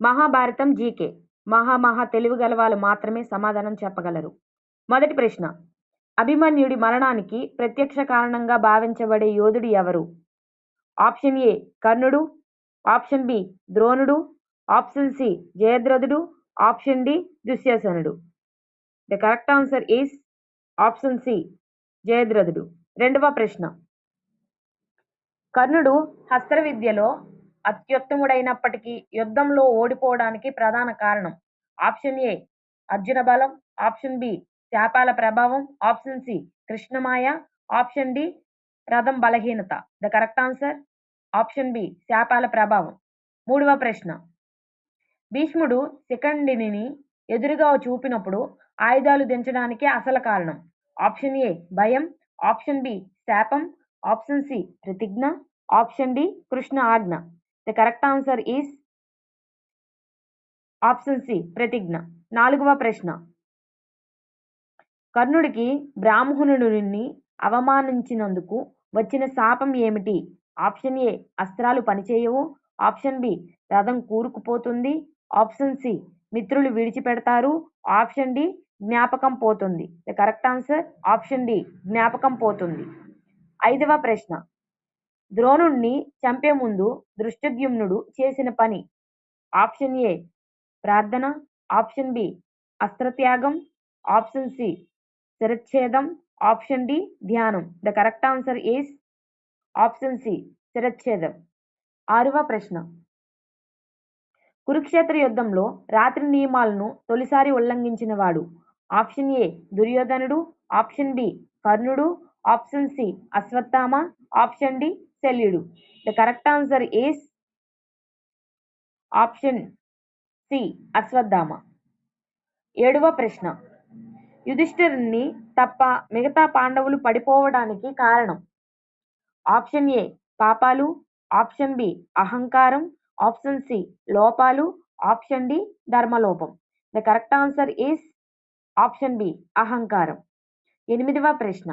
Mahabharatam GK. మహా తెలివిగల వాళ్ళు మాత్రమే సమాధానం చెప్పగలరు. మొదటి ప్రశ్న. అభిమన్యుడి మరణానికి ప్రత్యక్ష కారణంగా భావించబడే యోధుడు ఎవరు? ఆప్షన్ ఏ కర్ణుడు, ఆప్షన్ బి ద్రోణుడు, ఆప్షన్ సి జయద్రథుడు, ఆప్షన్ డి దుశ్శాసనుడు. The correct answer is option C జయద్రథుడు. రెండవ ప్రశ్న. కర్ణుడు హస్త్ర విద్యలో అత్యుత్తముడైనప్పటికీ యుద్ధంలో ఓడిపోవడానికి ప్రధాన కారణం. ఆప్షన్ ఏ అర్జున బలం, ఆప్షన్ బి శాపాల ప్రభావం, ఆప్షన్ సి కృష్ణమాయ, ఆప్షన్ డి రథం బలహీనత. The correct answer option B శాపాల ప్రభావం. మూడవ ప్రశ్న. భీష్ముడు శిఖండిని ఎదురుగా చూపినప్పుడు ఆయుధాలు దించడానికి అసలు కారణం. ఆప్షన్ ఏ భయం, ఆప్షన్ బి శాపం, ఆప్షన్ సి ప్రతిజ్ఞ, ఆప్షన్ డి కృష్ణ ఆజ్ఞ. The correct answer is option C ప్రతిజ్ఞ. నాలుగవ ప్రశ్న. కర్ణుడికి బ్రాహ్మణుడిని అవమానించినందుకు వచ్చిన శాపం ఏమిటి? ఆప్షన్ ఏ అస్త్రాలు పనిచేయవు, ఆప్షన్ బి రథం కూరుకుపోతుంది, ఆప్షన్ సి మిత్రులు విడిచిపెడతారు, ఆప్షన్ డి జ్ఞాపకం పోతుంది. The correct answer option D జ్ఞాపకం పోతుంది. ఐదవ ప్రశ్న. ద్రోణుణ్ణి చంపే ముందు దృష్టద్యుమ్నుడు చేసిన పని. ఆప్షన్ ఏ ప్రార్థన, ఆప్షన్ బి అస్త్రత్యాగం, ఆప్షన్ సి శిరచ్ఛేదం, ఆప్షన్ డి ధ్యానం. The correct answer is option C శిరచ్ఛేదం. ఆరవ ప్రశ్న. కురుక్షేత్ర యుద్ధంలో రాత్రి నియమాలను తొలిసారి ఉల్లంఘించిన వాడు. ఆప్షన్ ఏ దుర్యోధనుడు, ఆప్షన్ బి కర్ణుడు, option C Ashwatthama, option D శల్యుడు. The correct answer is option C Ashwatthama. ఏడవ ప్రశ్న. యుధిష్ఠిరుని తప్ప మిగతా పాండవులు పడిపోవడానికి కారణం. ఆప్షన్ ఏ పాపాలు, ఆప్షన్ బి అహంకారం, ఆప్షన్ సి లోపాలు, ఆప్షన్ డి ధర్మలోపం. The correct answer is option B అహంకారం. ఎనిమిదవ ప్రశ్న.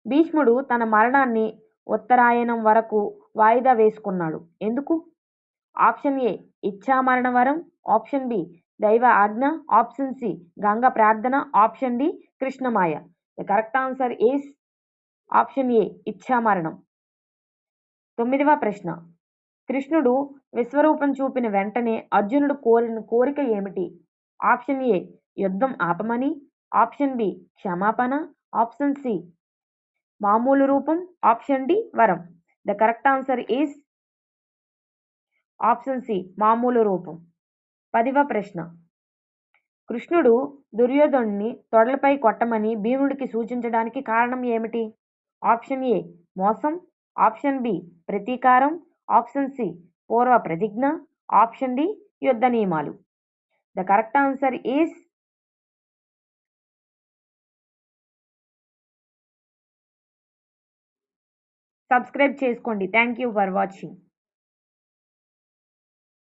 భీష్ముడు తన మరణాన్ని ఉత్తరాయణం వరకు వాయిదా వేసుకున్నాడు. ఎందుకు? ఆప్షన్ ఏ ఇచ్ఛామరణ వరం, ఆప్షన్ బి దైవ ఆజ్ఞ, ఆప్షన్ సి గంగ ప్రార్థన, ఆప్షన్ డి కృష్ణమాయ. The correct answer is option A ఇచ్ఛామరణం. తొమ్మిదవ ప్రశ్న. కృష్ణుడు విశ్వరూపం చూపిన వెంటనే అర్జునుడు కోరిన కోరిక ఏమిటి? ఆప్షన్ ఏ యుద్ధం ఆపమని, ఆప్షన్ బి క్షమాపణ, ఆప్షన్ సి మామూలు రూపం, ఆప్షన్ డి వరం. The correct answer is option C మామూలు రూపం. 10వ ప్రశ్న. కృష్ణుడు దుర్యోధనుని తొడలపై కొట్టమని భీముడికి సూచించడానికి కారణం ఏమిటి? ఆప్షన్ ఏ మోసం, ఆప్షన్ బి ప్రతీకారం, ఆప్షన్ సి పూర్వ ప్రతిజ్ఞ, ఆప్షన్ డి యుద్ధ నియమాలు. The correct answer is subscribe చేసుకోండి. Thank you for watching.